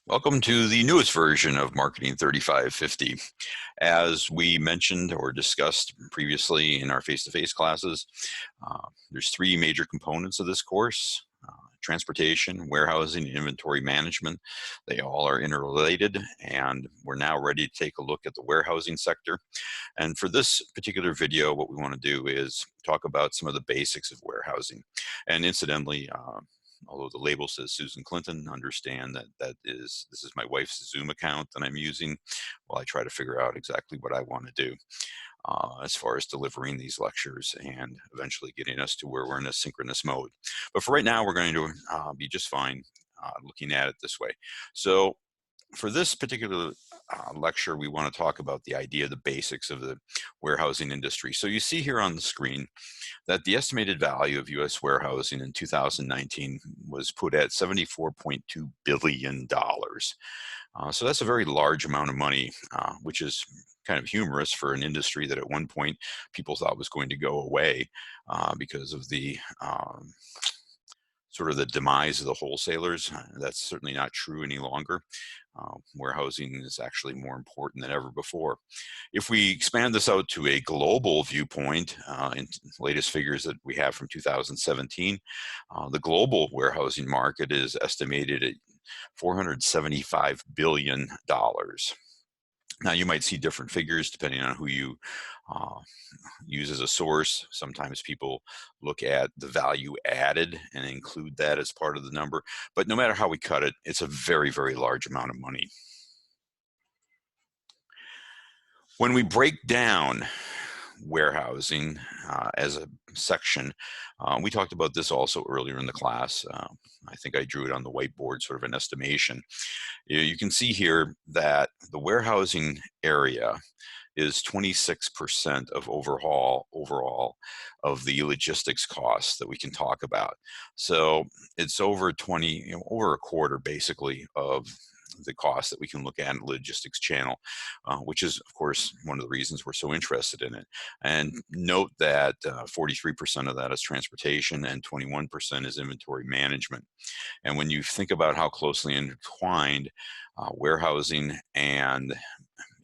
Welcome to the newest version of Marketing 3550. As we mentioned or discussed previously in our face-to-face classes, there's three major components of this course: transportation, warehousing, and inventory management. They all are interrelated, and we're now ready to take a look at the warehousing sector. And for this particular video, what we want to do is talk about some of the basics of warehousing. And incidentally, although the label says Susan Clinton, understand that this is my wife's Zoom account that I'm using while I try to figure out exactly what I want to do as far as delivering these lectures and eventually getting us to where we're in a synchronous mode. But for right now, we're going to be just fine looking at it this way. So for this particular lecture, we want to talk about the idea, the basics of the warehousing industry. So you see here on the screen that the estimated value of U.S. warehousing in 2019 was put at $74.2 billion. So that's a very large amount of money, which is kind of humorous for an industry that at one point people thought was going to go away because of the sort of the demise of the wholesalers. That's certainly not true any longer. Warehousing is actually more important than ever before. If we expand this out to a global viewpoint, in latest figures that we have from 2017, the global warehousing market is estimated at $475 billion. Now, you might see different figures depending on who you use as a source. Sometimes people look at the value added and include that as part of the number. But no matter how we cut it, it's a very, very large amount of money. When we break down warehousing as a section, we talked about this also earlier in the class. I think I drew it on the whiteboard, sort of an estimation. You can see here that the warehousing area is 26% of overall of the logistics costs that we can talk about. So it's over over a quarter basically of the cost that we can look at in the logistics channel, which is, of course, one of the reasons we're so interested in it. And note that 43% of that is transportation and 21% is inventory management. And when you think about how closely intertwined warehousing and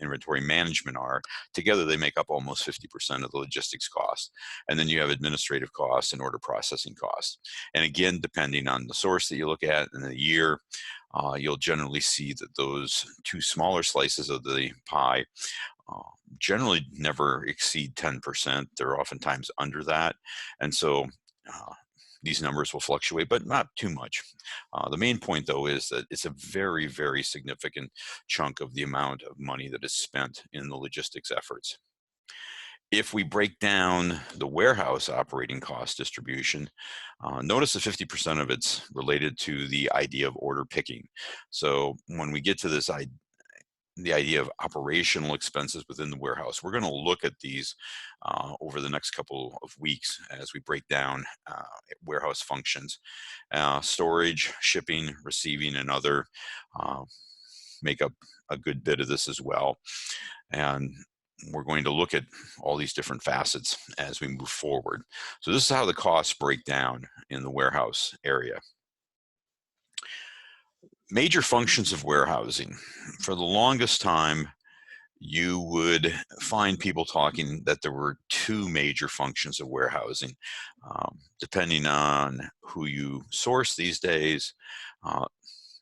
inventory management are, together they make up almost 50% of the logistics cost. And then you have administrative costs and order processing costs. And again, depending on the source that you look at and the year, you'll generally see that those two smaller slices of the pie generally never exceed 10%. They're oftentimes under that. And so these numbers will fluctuate, but not too much. The main point, though, is that it's a very, very significant chunk of the amount of money that is spent in the logistics efforts. If we break down the warehouse operating cost distribution, notice that 50% of it's related to the idea of order picking. So when we get to this the idea of operational expenses within the warehouse, we're going to look at these over the next couple of weeks as we break down warehouse functions. Storage, shipping, receiving, and other make up a good bit of this as well. And we're going to look at all these different facets as we move forward. So this is how the costs break down in the warehouse area. Major functions of warehousing. For the longest time, you would find people talking that there were two major functions of warehousing. Depending on who you source these days,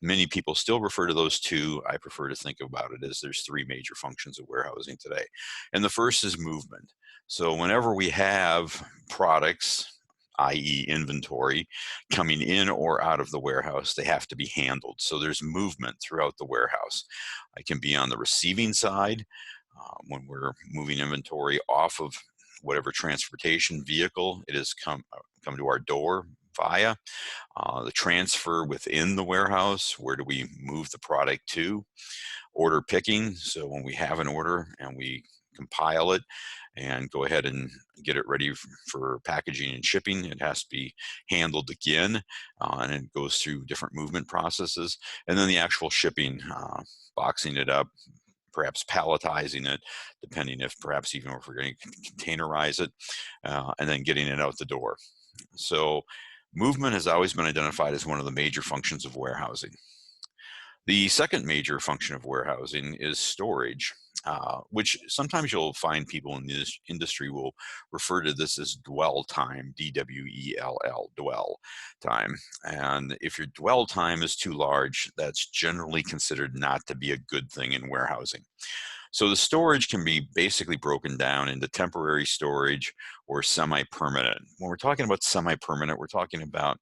many people still refer to those two. I prefer to think about it as there's three major functions of warehousing today. And the first is movement. So whenever we have products, i.e. inventory, coming in or out of the warehouse, they have to be handled. So there's movement throughout the warehouse. I can be on the receiving side when we're moving inventory off of whatever transportation vehicle it has come to our door via. The transfer within the warehouse, where do we move the product to? Order picking, so when we have an order and we compile it and go ahead and get it ready for packaging and shipping, it has to be handled again, and it goes through different movement processes. And then the actual shipping, boxing it up, perhaps palletizing it, depending if perhaps even if we're going to containerize it, and then getting it out the door. So movement has always been identified as one of the major functions of warehousing. The second major function of warehousing is storage, which sometimes you'll find people in this industry will refer to this as dwell time, DWELL, dwell time. And if your dwell time is too large, that's generally considered not to be a good thing in warehousing. So the storage can be basically broken down into temporary storage or semi-permanent. When we're talking about semi-permanent, we're talking about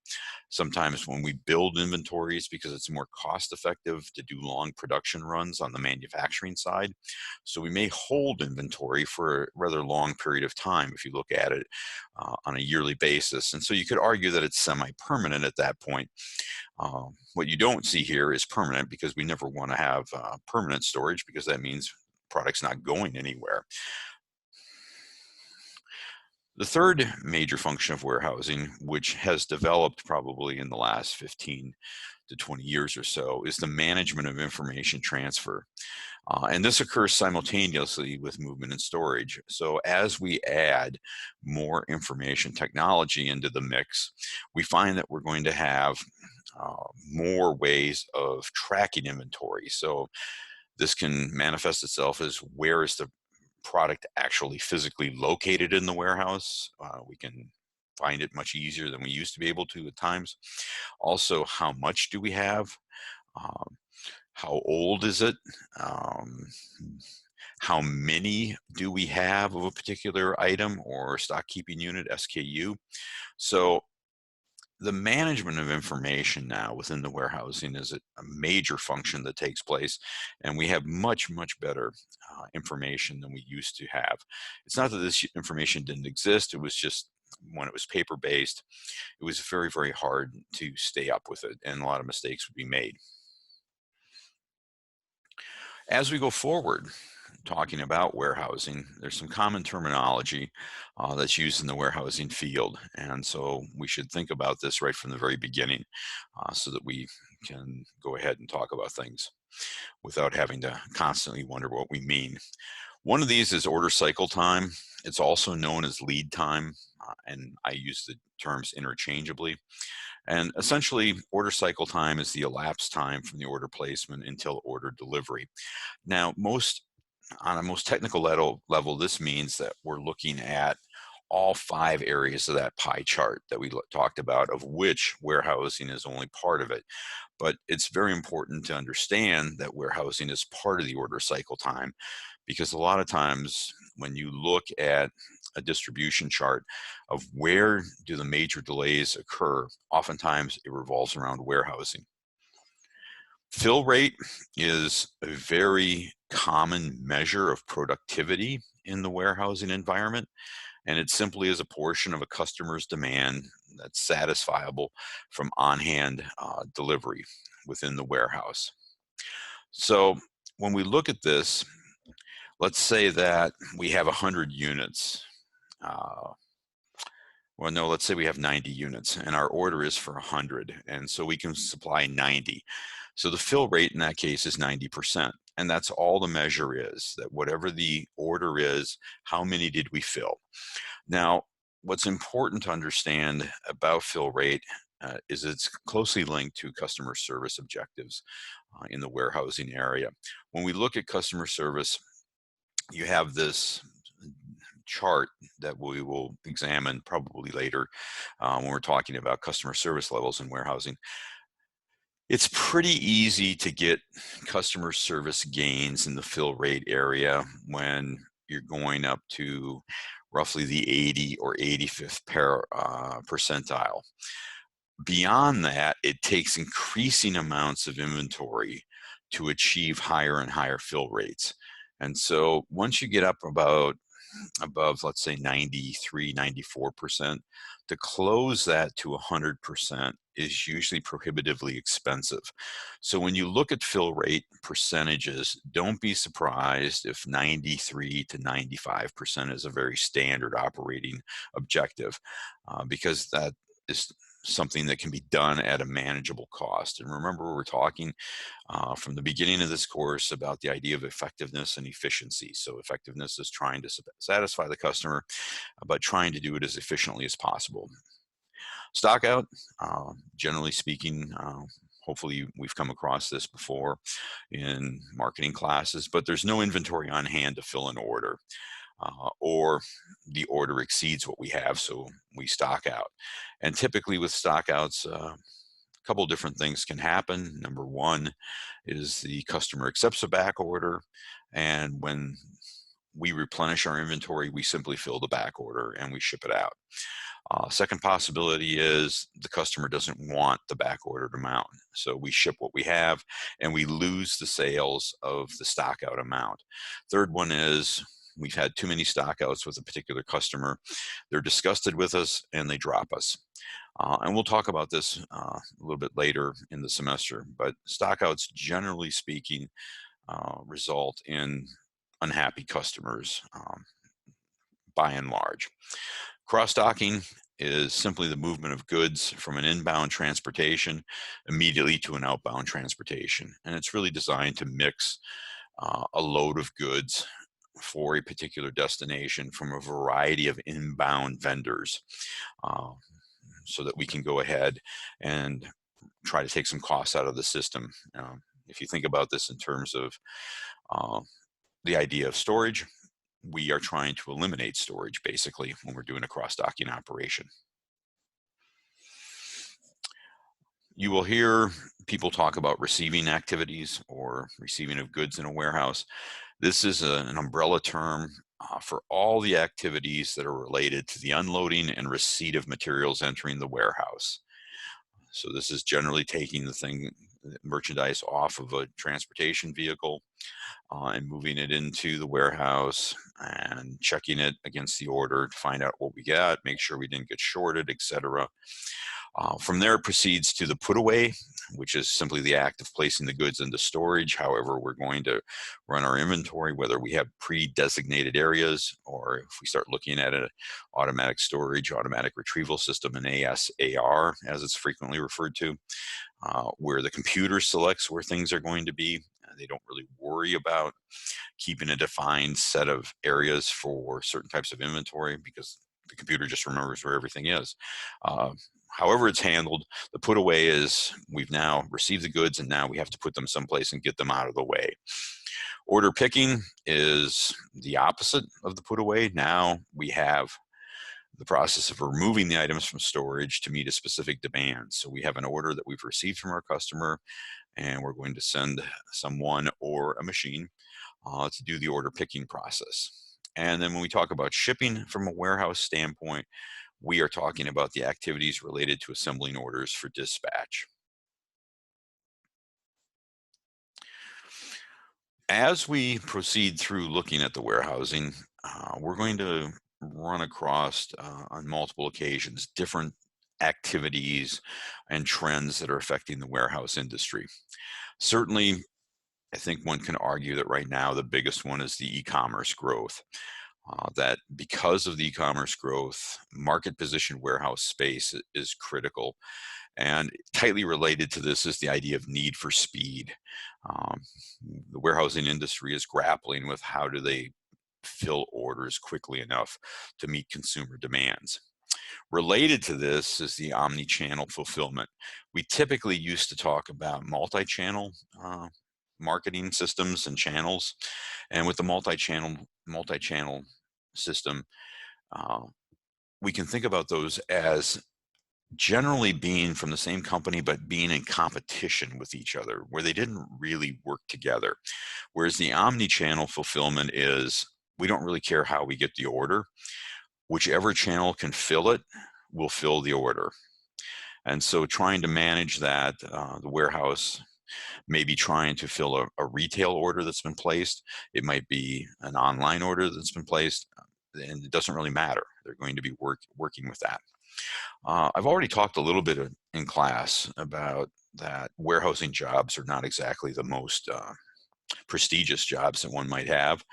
sometimes when we build inventories because it's more cost effective to do long production runs on the manufacturing side. So we may hold inventory for a rather long period of time if you look at it on a yearly basis. And so you could argue that it's semi-permanent at that point. What you don't see here is permanent because we never want to have permanent storage because that means product's not going anywhere. The third major function of warehousing, which has developed probably in the last 15 to 20 years or so, is the management of information transfer. And this occurs simultaneously with movement and storage. So as we add more information technology into the mix, we find that we're going to have more ways of tracking inventory. So this can manifest itself as where is the product actually physically located in the warehouse. We can find it much easier than we used to be able to at times. Also, how much do we have? Um, how old is it? Um, how many do we have of a particular item or stock keeping unit, SKU? So the management of information now within the warehousing is a major function that takes place, and we have much, much better information than we used to have. It's not that this information didn't exist, it was just when it was paper-based, it was very, very hard to stay up with it, and a lot of mistakes would be made. As we go forward, talking about warehousing, there's some common terminology that's used in the warehousing field. And so we should think about this right from the very beginning so that we can go ahead and talk about things without having to constantly wonder what we mean. One of these is order cycle time. It's also known as lead time, and I use the terms interchangeably. And essentially, order cycle time is the elapsed time from the order placement until order delivery. Now, on a most technical level, this means that we're looking at all 5 areas of that pie chart that we talked about, of which warehousing is only part of it. But it's very important to understand that warehousing is part of the order cycle time, because a lot of times when you look at a distribution chart of where do the major delays occur, oftentimes it revolves around warehousing. Fill rate is a very common measure of productivity in the warehousing environment, and it simply is a portion of a customer's demand that's satisfiable from on-hand delivery within the warehouse. So when we look at this, let's say that we have 100 units. Well, no, let's say we have 90 units and our order is for 100, and so we can supply 90. So the fill rate in that case is 90%. And that's all the measure is, that whatever the order is, how many did we fill? Now, what's important to understand about fill rate is it's closely linked to customer service objectives in the warehousing area. When we look at customer service, you have this chart that we will examine probably later when we're talking about customer service levels in warehousing. It's pretty easy to get customer service gains in the fill rate area when you're going up to roughly the 80 or 85th percentile. Beyond that, it takes increasing amounts of inventory to achieve higher and higher fill rates. And so once you get up above, let's say 93, 94%, to close that to 100% is usually prohibitively expensive. So when you look at fill rate percentages, don't be surprised if 93 to 95% is a very standard operating objective, because that is something that can be done at a manageable cost. And remember, we're talking from the beginning of this course about the idea of effectiveness and efficiency. So effectiveness is trying to satisfy the customer, but trying to do it as efficiently as possible. Stock out, generally speaking, hopefully we've come across this before in marketing classes, but there's no inventory on hand to fill an order, or the order exceeds what we have, so we stock out. And typically with stockouts, a couple different things can happen. Number one is the customer accepts a back order, and when we replenish our inventory, we simply fill the back order and we ship it out. Second possibility is the customer doesn't want the back ordered amount. So we ship what we have and we lose the sales of the stock out amount. Third one is we've had too many stockouts with a particular customer. They're disgusted with us and they drop us. And we'll talk about this a little bit later in the semester, but stockouts, generally speaking, result in unhappy customers, by and large. Cross-docking is simply the movement of goods from an inbound transportation immediately to an outbound transportation. And it's really designed to mix a load of goods for a particular destination from a variety of inbound vendors, uh, so that we can go ahead and try to take some costs out of the system. If you think about this in terms of uh, the idea of storage, we are trying to eliminate storage basically when we're doing a cross-docking operation. You will hear people talk about receiving activities or receiving of goods in a warehouse. This is an umbrella term for all the activities that are related to the unloading and receipt of materials entering the warehouse. So this is generally taking the merchandise off of a transportation vehicle, and moving it into the warehouse and checking it against the order to find out what we got, make sure we didn't get shorted, etc. From there, it proceeds to the put away, which is simply the act of placing the goods into storage. However, we're going to run our inventory, whether we have pre-designated areas or if we start looking at an automatic storage, automatic retrieval system, an ASAR, as it's frequently referred to, where the computer selects where things are going to be. They don't really worry about keeping a defined set of areas for certain types of inventory because the computer just remembers where everything is. However it's handled, the put away is we've now received the goods and now we have to put them someplace and get them out of the way. Order picking is the opposite of the put away. Now we have the process of removing the items from storage to meet a specific demand. So we have an order that we've received from our customer, and we're going to send someone or a machine to do the order picking process. And then when we talk about shipping from a warehouse standpoint, we are talking about the activities related to assembling orders for dispatch. As we proceed through looking at the warehousing, we're going to run across on multiple occasions different activities and trends that are affecting the warehouse industry. Certainly, I think one can argue that right now the biggest one is the e-commerce growth. That because of the e-commerce growth, market position warehouse space is critical. And tightly related to this is the idea of need for speed. Um, the warehousing industry is grappling with how do they fill orders quickly enough to meet consumer demands. Related to this is the omni-channel fulfillment. We typically used to talk about multi-channel marketing systems and channels, and with the multi-channel system, uh, we can think about those as generally being from the same company but being in competition with each other where they didn't really work together. Whereas the omni-channel fulfillment is we don't really care how we get the order. Whichever channel can fill it will fill the order. And so trying to manage that, the warehouse may be trying to fill a retail order that's been placed. It might be an online order that's been placed, and it doesn't really matter. They're going to be working with that. I've already talked a little bit in class about that warehousing jobs are not exactly the most prestigious jobs that one might have.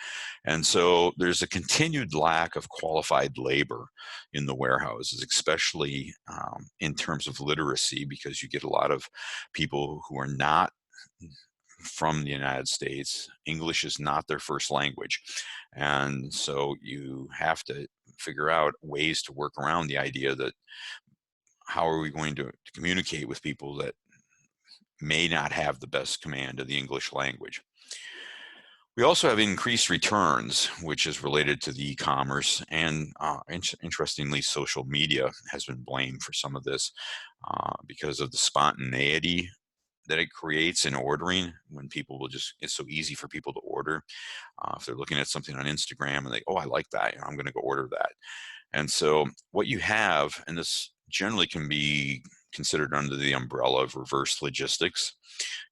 And so there's a continued lack of qualified labor in the warehouses, especially in terms of literacy, because you get a lot of people who are not from the United States. English is not their first language. And so you have to figure out ways to work around the idea that how are we going to communicate with people that may not have the best command of the English language. We also have increased returns, which is related to the e-commerce, and interestingly, social media has been blamed for some of this because of the spontaneity that it creates in ordering. When people will just, it's so easy for people to order. If they're looking at something on Instagram and they, oh, I like that, I'm going to go order that. And so what you have, and this generally can be considered under the umbrella of reverse logistics,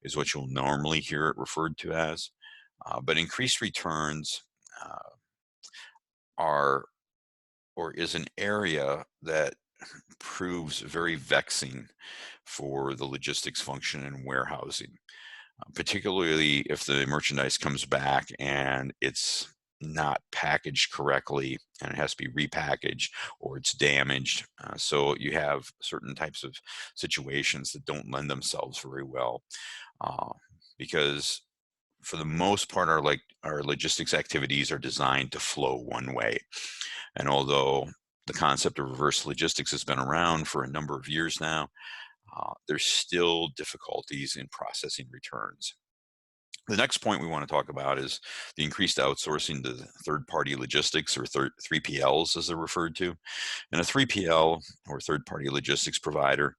is what you'll normally hear it referred to as. But increased returns uh, are, or is an area that proves very vexing for the logistics function in warehousing, particularly if the merchandise comes back and it's not packaged correctly and it has to be repackaged, or it's damaged. So you have certain types of situations that don't lend themselves very well, uh, because for the most part, our logistics activities are designed to flow one way. And although the concept of reverse logistics has been around for a number of years now, there's still difficulties in processing returns. The next point we want to talk about is the increased outsourcing to third-party logistics, or 3PLs as they're referred to. And a 3PL, or third-party logistics provider,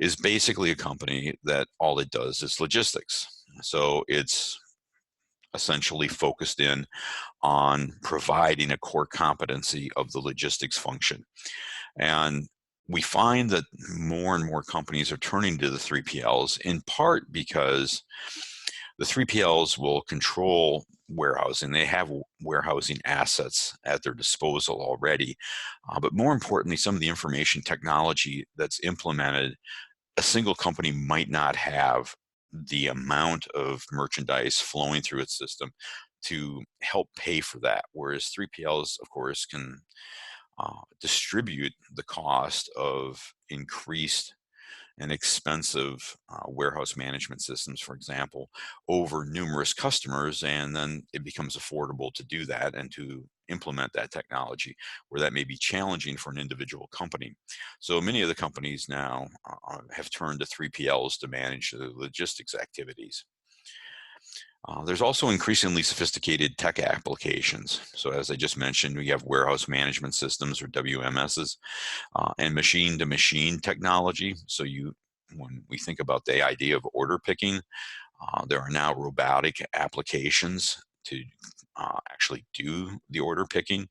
is basically a company that all it does is logistics. So it's essentially focused in on providing a core competency of the logistics function. And we find that more and more companies are turning to the 3PLs, in part because the 3PLs will control warehousing. They have warehousing assets at their disposal already. But more importantly, some of the information technology that's implemented, a single company might not have the amount of merchandise flowing through its system to help pay for that. Whereas 3PLs, of course, can distribute the cost of increased and expensive warehouse management systems, for example, over numerous customers, and then it becomes affordable to do that and to implement that technology, where that may be challenging for an individual company. So many of the companies now have turned to 3PLs to manage the logistics activities. There's also increasingly sophisticated tech applications. So as I just mentioned, we have warehouse management systems, or WMSs, and machine-to-machine technology. So when we think about the idea of order picking, there are now robotic applications to actually do the order picking,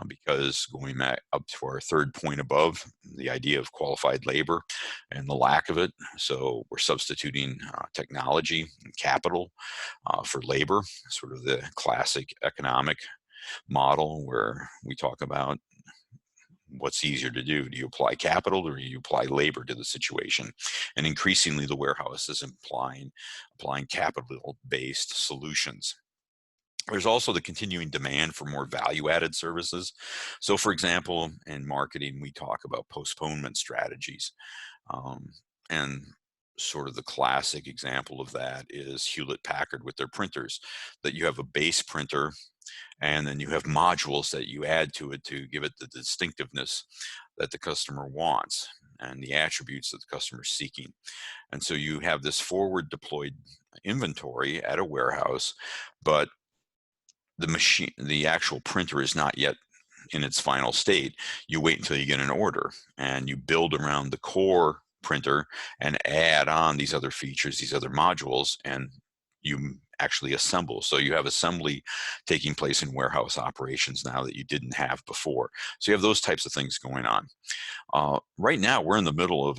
because going back up to our third point above, the idea of qualified labor and the lack of it. So we're substituting technology and capital for labor, sort of the classic economic model where we talk about what's easier to do. Do you apply capital, or do you apply labor to the situation? And increasingly, the warehouse is applying capital-based solutions. There's also the continuing demand for more value-added services. So for example, in marketing, we talk about postponement strategies. Um, and sort of the classic example of that is Hewlett Packard with their printers, that you have a base printer and then you have modules that you add to it to give it the distinctiveness that the customer wants and the attributes that the customer is seeking. And so you have this forward deployed inventory at a warehouse, but the actual printer is not yet in its final state. You wait until you get an order and you build around the core printer and add on these other features, these other modules, and you actually assemble. So you have assembly taking place in warehouse operations now that you didn't have before. So you have those types of things going on. Right now, we're in the middle of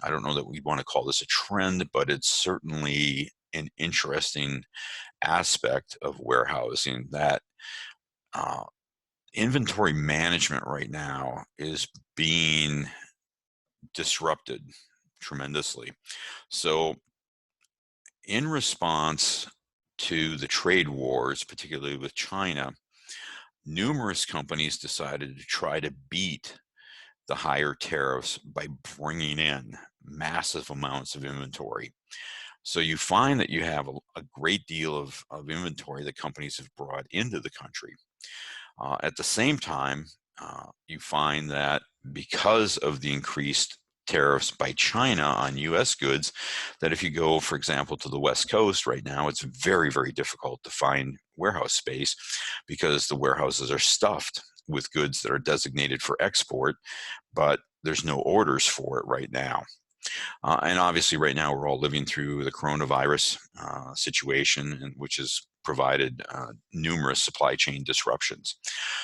I don't know that we want to call this a trend, but it's certainly an interesting aspect of warehousing, that uh, inventory management right now is being disrupted tremendously. So in response to the trade wars, particularly with China, numerous companies decided to try to beat the higher tariffs by bringing in massive amounts of inventory. So you find that you have a great deal of inventory that companies have brought into the country. At the same time, you find that because of the increased tariffs by China on US goods, that if you go, for example, to the West Coast right now, it's very, very difficult to find warehouse space because the warehouses are stuffed with goods that are designated for export, but there's no orders for it right now. And obviously, right now, we're all living through the coronavirus situation, which has provided numerous supply chain disruptions.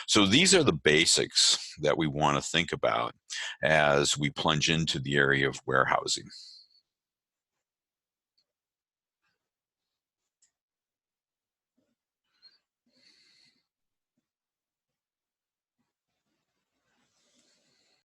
So these are the basics that we want to think about as we plunge into the area of warehousing.